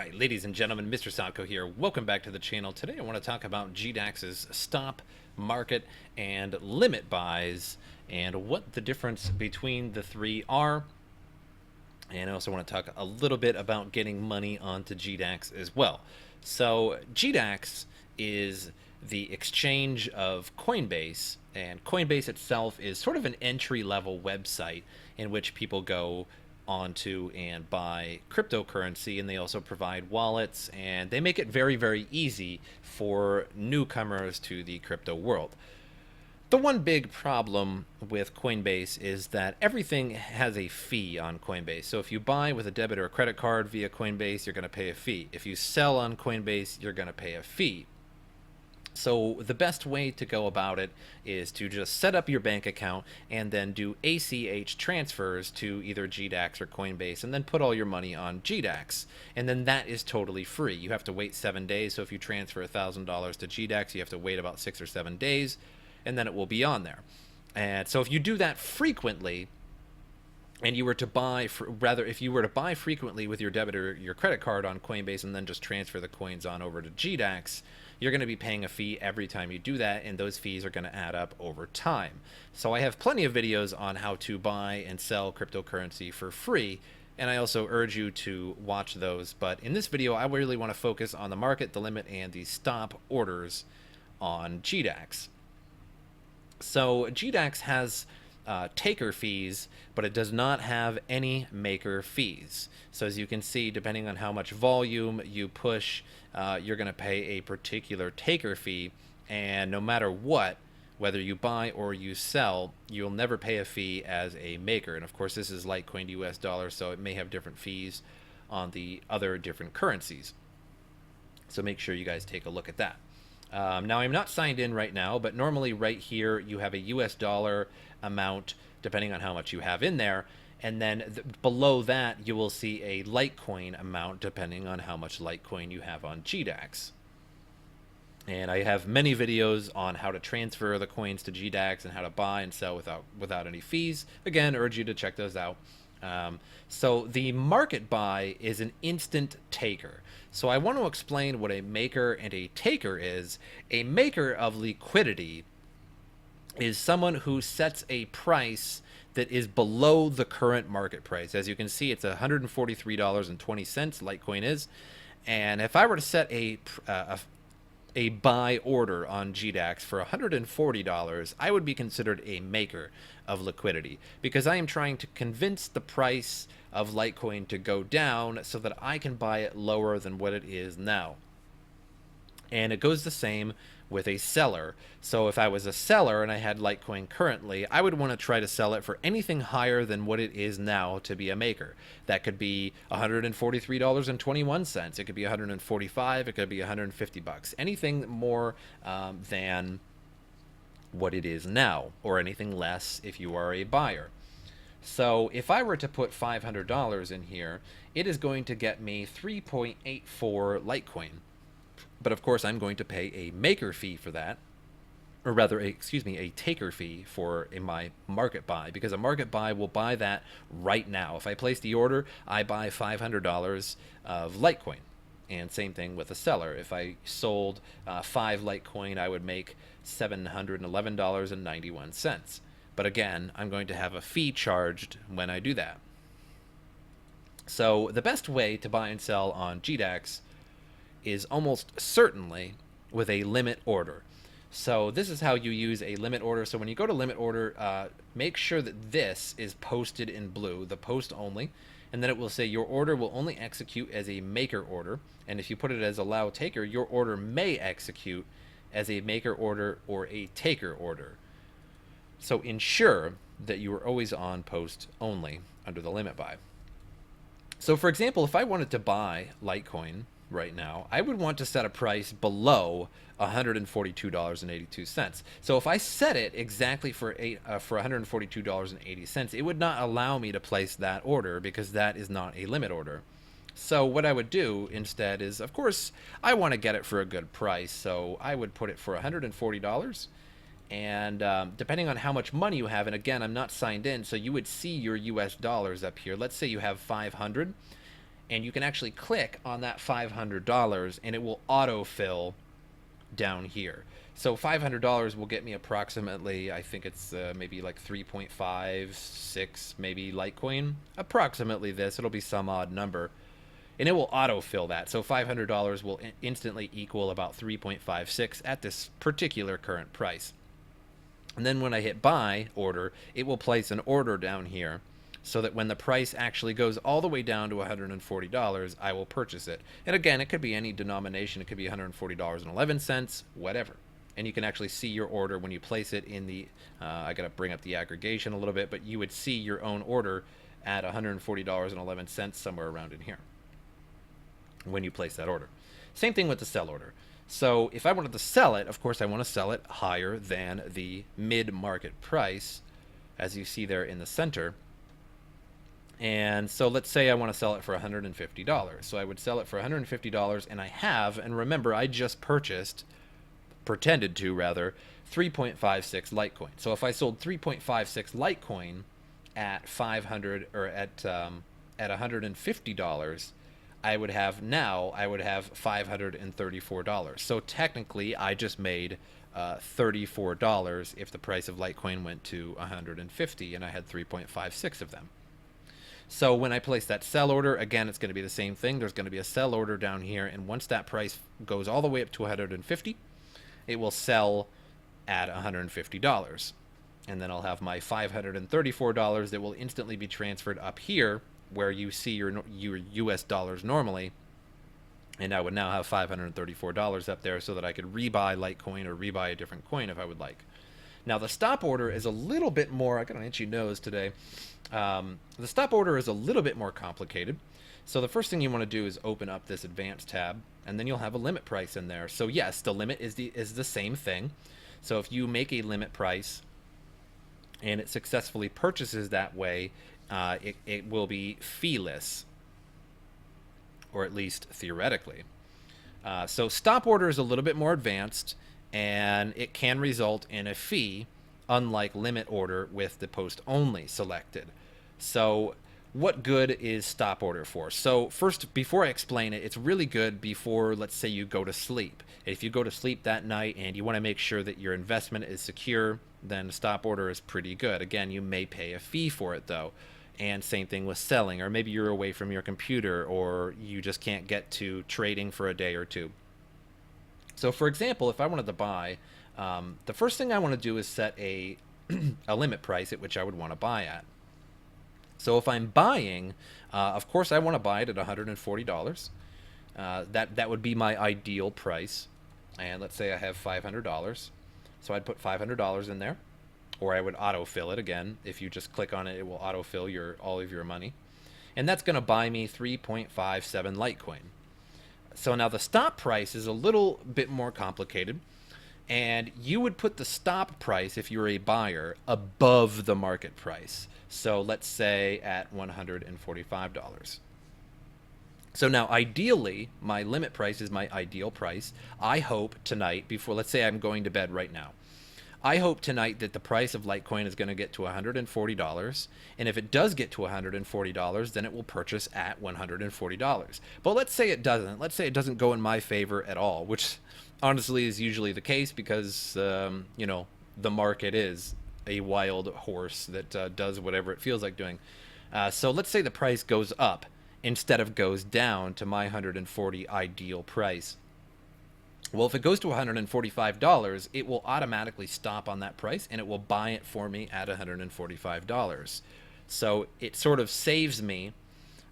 Alright, ladies and gentlemen, MrSotko here. Welcome back to the channel. Today I want to talk about GDAX's stop, market, and limit buys, and what the difference between the three are. And I also want to talk a little bit about getting money onto GDAX as well. So GDAX is the exchange of Coinbase, and Coinbase itself is sort of an entry-level website in which people go onto and buy cryptocurrency, and they also provide wallets, and they make it very, very easy for newcomers to the crypto world. The one big problem with Coinbase is that everything has a fee on Coinbase. So if you buy with a debit or a credit card via Coinbase, you're going to pay a fee. If you sell on Coinbase, you're going to pay a fee. So the best way to go about it is to just set up your bank account and then do ACH transfers to either GDAX or Coinbase, and then put all your money on GDAX. And then that is totally free. You have to wait 7 days. So if you transfer $1,000 to GDAX, you have to wait about 6 or 7 days, and then it will be on there. And so if you do that frequently, and you were to buy, if you were to buy frequently with your debit or your credit card on Coinbase and then just transfer the coins on over to GDAX, you're going to be paying a fee every time you do that, and those fees are going to add up over time. So I have plenty of videos on how to buy and sell cryptocurrency for free, and I also urge you to watch those. But in this video, I really want to focus on the market, the limit, and the stop orders on GDAX. So GDAX has taker fees, but it does not have any maker fees. So as you can see, depending on how much volume you push, you're going to pay a particular taker fee, and no matter what, whether you buy or you sell, you'll never pay a fee as a maker. And of course, this is Litecoin to US dollar, so it may have different fees on the other different currencies. So make sure you guys take a look at that. Now, I'm not signed in right now, but normally right here you have a US dollar amount depending on how much you have in there, and then below that you will see a Litecoin amount depending on how much Litecoin you have on GDAX. And I have many videos on how to transfer the coins to GDAX and how to buy and sell without any fees. Again, urge you to check those out. So the market buy is an instant taker. So I want to explain what a maker and a taker is. A maker of liquidity is someone who sets a price that is below the current market price. As you can see, it's $143.20, Litecoin is. And if I were to set a buy order on GDAX for $140, I would be considered a maker of liquidity, because I am trying to convince the price of Litecoin to go down so that I can buy it lower than what it is now. And it goes the same with a seller. So if I was a seller and I had Litecoin currently, I would want to try to sell it for anything higher than what it is now to be a maker. That could be $143.21. It could be $145. It could be $150. Anything more than what it is now, or anything less if you are a buyer. So if I were to put $500 in here, it is going to get me 3.84 Litecoin. But of course, I'm going to pay a maker fee for that, or rather, a taker fee for my market buy, because a market buy will buy that right now. If I place the order, I buy $500 of Litecoin. And same thing with a seller. If I sold 5 Litecoin, I would make $711.91. But again, I'm going to have a fee charged when I do that. So the best way to buy and sell on GDAX is almost certainly with a limit order. So this is how you use a limit order. So when you go to limit order, make sure that this is posted in blue, the post only, and then it will say your order will only execute as a maker order. And if you put it as allow taker, your order may execute as a maker order or a taker order. So ensure that you are always on post only under the limit buy. So for example, if I wanted to buy Litecoin right now, I would want to set a price below $142.82. So if I set it exactly for $142.80, it would not allow me to place that order, because that is not a limit order. So what I would do instead is, of course, I want to get it for a good price, so I would put it for $140. And depending on how much money you have, and again, I'm not signed in, so you would see your US dollars up here. Let's say you have 500. and you can actually click on that $500 and it will autofill down here. So $500 will get me approximately, I think it's maybe like 3.56 maybe Litecoin, approximately this. It'll be some odd number, and it will autofill that. So $500 will instantly equal about 3.56 at this particular current price. And then when I hit buy order, it will place an order down here so that when the price actually goes all the way down to $140, I will purchase it. And again, it could be any denomination. It could be $140.11, whatever. And you can actually see your order when you place it in the, I got to bring up the aggregation a little bit, but you would see your own order at $140.11 somewhere around in here when you place that order. Same thing with the sell order. So if I wanted to sell it, of course I want to sell it higher than the mid-market price, as you see there in the center. And so let's say I want to sell it for $150. So I would sell it for $150, and I have, and remember, I just pretended to rather, 3.56 Litecoin. So if I sold 3.56 Litecoin at 500 or at $150, I would have $534. So technically, I just made $34 if the price of Litecoin went to 150, and I had 3.56 of them. So when I place that sell order, again, it's going to be the same thing. There's going to be a sell order down here, and once that price goes all the way up to 150, it will sell at $150. And then I'll have my $534 that will instantly be transferred up here where you see your US dollars normally. And I would now have $534 up there so that I could rebuy Litecoin or rebuy a different coin if I would like. Now, the stop order is a little bit more, I got an itchy nose today. The stop order is a little bit more complicated. So the first thing you want to do is open up this advanced tab, and then you'll have a limit price in there. So yes, the limit is the same thing. So if you make a limit price and it successfully purchases that way, it will be feeless, or at least theoretically. So stop order is a little bit more advanced, and it can result in a fee, unlike limit order with the post only selected. So what good is stop order for? So first, before I explain it, it's really good before, let's say, you go to sleep. If you go to sleep that night and you want to make sure that your investment is secure, then stop order is pretty good. Again, you may pay a fee for it though. And same thing with selling, or maybe you're away from your computer, or you just can't get to trading for a day or two. So for example, if I wanted to buy, the first thing I want to do is set a limit price at which I would want to buy at. So if I'm buying, of course I want to buy it at $140. That would be my ideal price. And let's say I have $500. So I'd put $500 in there, or I would autofill it. Again, if you just click on it, it will autofill all of your money. And that's going to buy me 3.57 Litecoin. So now the stop price is a little bit more complicated, and you would put the stop price, if you're a buyer, above the market price. So let's say at $145. So now ideally, my limit price is my ideal price. I hope tonight, let's say I'm going to bed right now, I hope tonight that the price of Litecoin is going to get to $140, and if it does get to $140, then it will purchase at $140. But let's say it doesn't. Let's say it doesn't go in my favor at all, which honestly is usually the case because, you know, the market is a wild horse that does whatever it feels like doing. So let's say the price goes up instead of goes down to my 140 ideal price. Well, if it goes to $145, it will automatically stop on that price, and it will buy it for me at $145. So it sort of saves me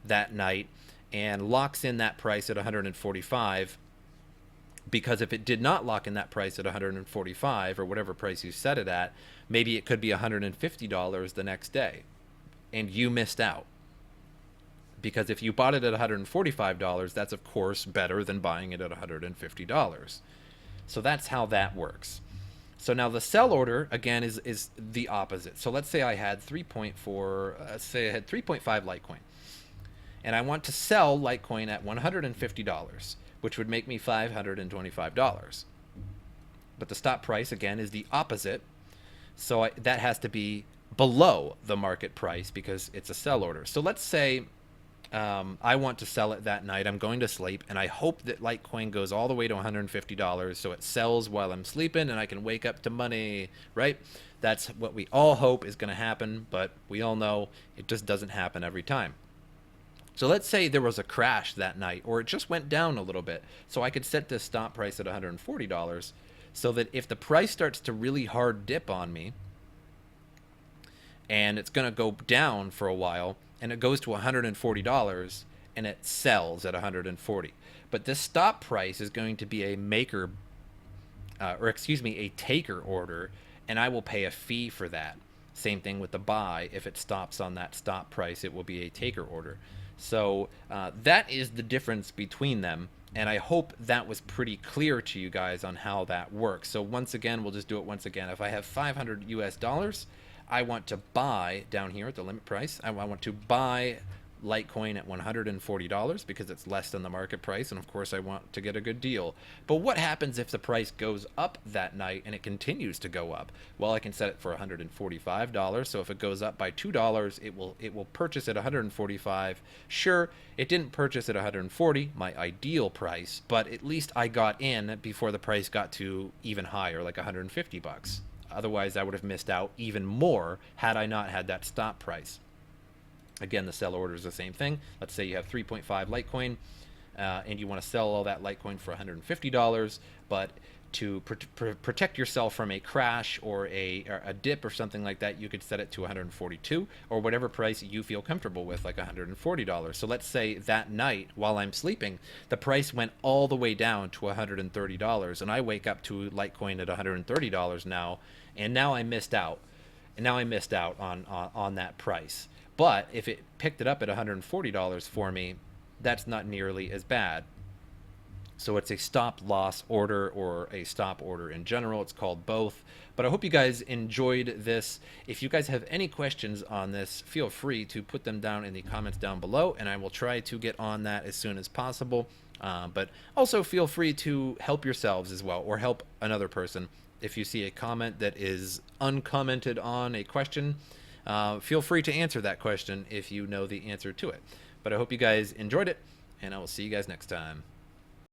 that night and locks in that price at $145, because if it did not lock in that price at $145 or whatever price you set it at, maybe it could be $150 the next day, and you missed out. Because if you bought it at $145, that's of course better than buying it at $150. So that's how that works. So now the sell order again is the opposite. So let's say I had 3.4, say I had 3.5 Litecoin, and I want to sell Litecoin at $150, which would make me $525. But the stop price again is the opposite. So that has to be below the market price because it's a sell order. So let's say I want to sell it that night. I'm going to sleep, and I hope that Litecoin goes all the way to $150 so it sells while I'm sleeping and I can wake up to money, right? That's what we all hope is going to happen, but we all know it just doesn't happen every time. So let's say there was a crash that night, or it just went down a little bit. So I could set this stop price at $140 so that if the price starts to really hard dip on me, and it's going to go down for a while, and it goes to $140 and it sells at 140. But this stop price is going to be a a taker order, and I will pay a fee for that. Same thing with the buy. If it stops on that stop price, it will be a taker order. So that is the difference between them. And I hope that was pretty clear to you guys on how that works. So once again, we'll just do it once again. If I have 500 US dollars, I want to buy down here at the limit price. I want to buy Litecoin at $140 because it's less than the market price, and of course I want to get a good deal. But what happens if the price goes up that night and it continues to go up? Well, I can set it for $145. So if it goes up by $2, it will purchase at $145. Sure, it didn't purchase at $140, my ideal price, but at least I got in before the price got to even higher, like $150. Otherwise, I would have missed out even more had I not had that stop price. Again, the sell order is the same thing. Let's say you have 3.5 Litecoin, and you want to sell all that Litecoin for $150, but to protect yourself from a crash or a dip or something like that, you could set it to 142 or whatever price you feel comfortable with, like $140. So let's say that night while I'm sleeping, the price went all the way down to $130, and I wake up to Litecoin at $130 now, and now I missed out. And now I missed out on that price. But if it picked it up at $140 for me, that's not nearly as bad. So it's a stop loss order or a stop order in general. It's called both. But I hope you guys enjoyed this. If you guys have any questions on this, feel free to put them down in the comments down below, and I will try to get on that as soon as possible. But also feel free to help yourselves as well, or help another person. If you see a comment that is uncommented on a question, feel free to answer that question if you know the answer to it. But I hope you guys enjoyed it, and I will see you guys next time.